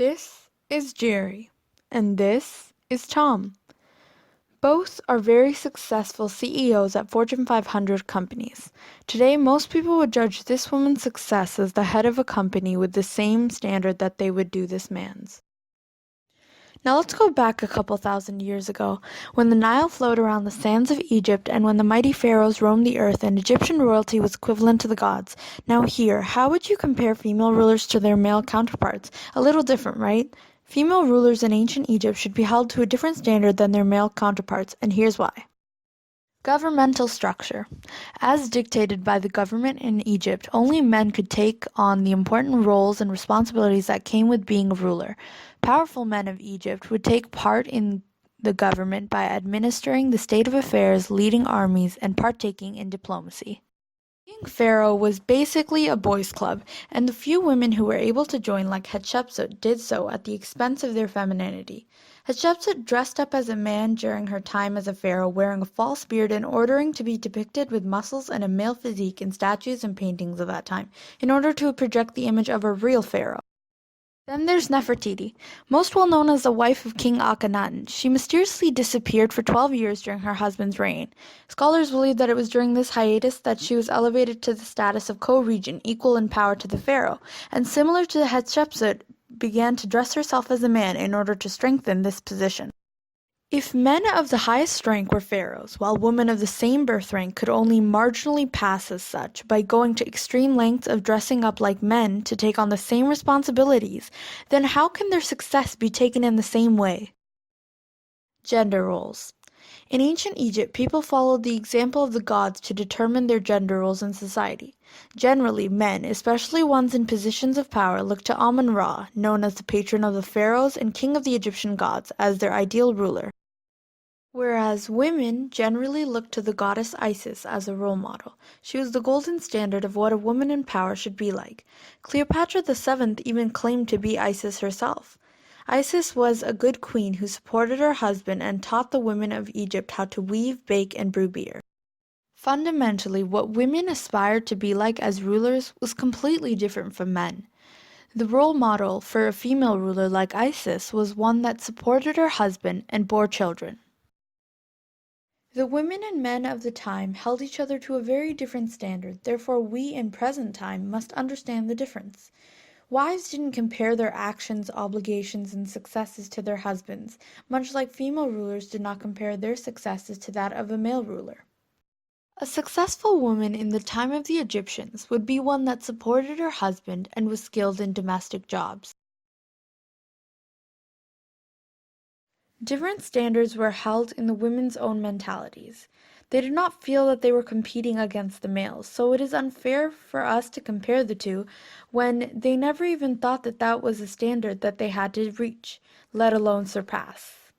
This is Jerry, and this is Tom. Both are very successful CEOs at Fortune 500 companies. Today, most people would judge this woman's success as the head of a company with the same standard that they would do this man's. Now let's go back a couple thousand years ago, when the Nile flowed around the sands of Egypt and when the mighty pharaohs roamed the earth and Egyptian royalty was equivalent to the gods. Now here, how would you compare female rulers to their male counterparts? A little different, right? Female rulers in ancient Egypt should be held to a different standard than their male counterparts, and here's why. Governmental structure. As dictated by the government in Egypt, only men could take on the important roles and responsibilities that came with being a ruler. Powerful men of Egypt would take part in the government by administering the state of affairs, leading armies, and partaking in diplomacy. Being pharaoh was basically a boys' club, and the few women who were able to join, like Hatshepsut, did so at the expense of their femininity. Hatshepsut dressed up as a man during her time as a pharaoh, wearing a false beard and ordering to be depicted with muscles and a male physique in statues and paintings of that time, in order to project the image of a real pharaoh. Then there's Nefertiti, most well known as the wife of King Akhenaten. She mysteriously disappeared for 12 years during her husband's reign. Scholars believe that it was during this hiatus that she was elevated to the status of co-regent, equal in power to the pharaoh, and similar to Hatshepsut, began to dress herself as a man in order to strengthen this position. If men of the highest rank were pharaohs, while women of the same birth rank could only marginally pass as such by going to extreme lengths of dressing up like men to take on the same responsibilities, then how can their success be taken in the same way? Gender roles. In ancient Egypt, people followed the example of the gods to determine their gender roles in society. Generally, men, especially ones in positions of power, looked to Amun-Ra, known as the patron of the pharaohs and king of the Egyptian gods, as their ideal ruler. Whereas women generally looked to the goddess Isis as a role model. She was the golden standard of what a woman in power should be like. Cleopatra VII even claimed to be Isis herself. Isis was a good queen who supported her husband and taught the women of Egypt how to weave, bake, and brew beer. Fundamentally, what women aspired to be like as rulers was completely different from men. The role model for a female ruler like Isis was one that supported her husband and bore children. The women and men of the time held each other to a very different standard, therefore we in present time must understand the difference. Wives didn't compare their actions, obligations, and successes to their husbands, much like female rulers did not compare their successes to that of a male ruler. A successful woman in the time of the Egyptians would be one that supported her husband and was skilled in domestic jobs. Different standards were held in the women's own mentalities. They did not feel that they were competing against the males, so it is unfair for us to compare the two when they never even thought that that was a standard that they had to reach, let alone surpass.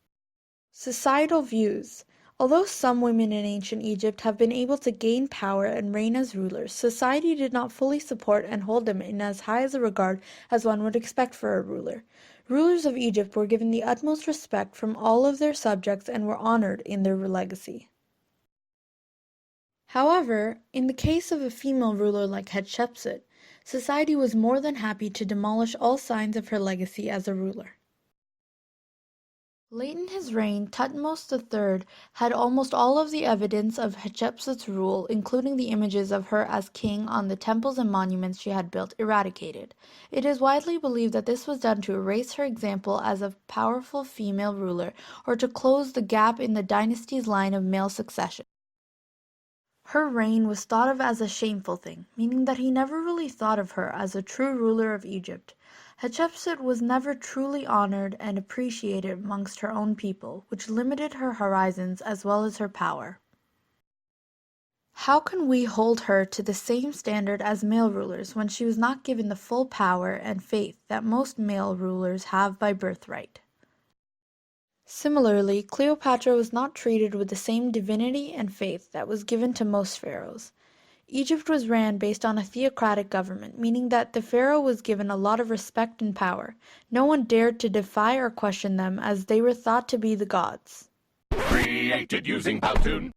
Societal views. Although some women in ancient Egypt have been able to gain power and reign as rulers, society did not fully support and hold them in as high a regard as one would expect for a ruler. Rulers of Egypt were given the utmost respect from all of their subjects and were honored in their legacy. However, in the case of a female ruler like Hatshepsut, society was more than happy to demolish all signs of her legacy as a ruler. Late in his reign, Thutmose III had almost all of the evidence of Hatshepsut's rule, including the images of her as king on the temples and monuments she had built, eradicated. It is widely believed that this was done to erase her example as a powerful female ruler, or to close the gap in the dynasty's line of male succession. Her reign was thought of as a shameful thing, meaning that he never really thought of her as a true ruler of Egypt. Hatshepsut was never truly honored and appreciated amongst her own people, which limited her horizons as well as her power. How can we hold her to the same standard as male rulers when she was not given the full power and faith that most male rulers have by birthright? Similarly, Cleopatra was not treated with the same divinity and faith that was given to most pharaohs. Egypt was ran based on a theocratic government, meaning that the pharaoh was given a lot of respect and power. No one dared to defy or question them as they were thought to be the gods. Created using Powtoon.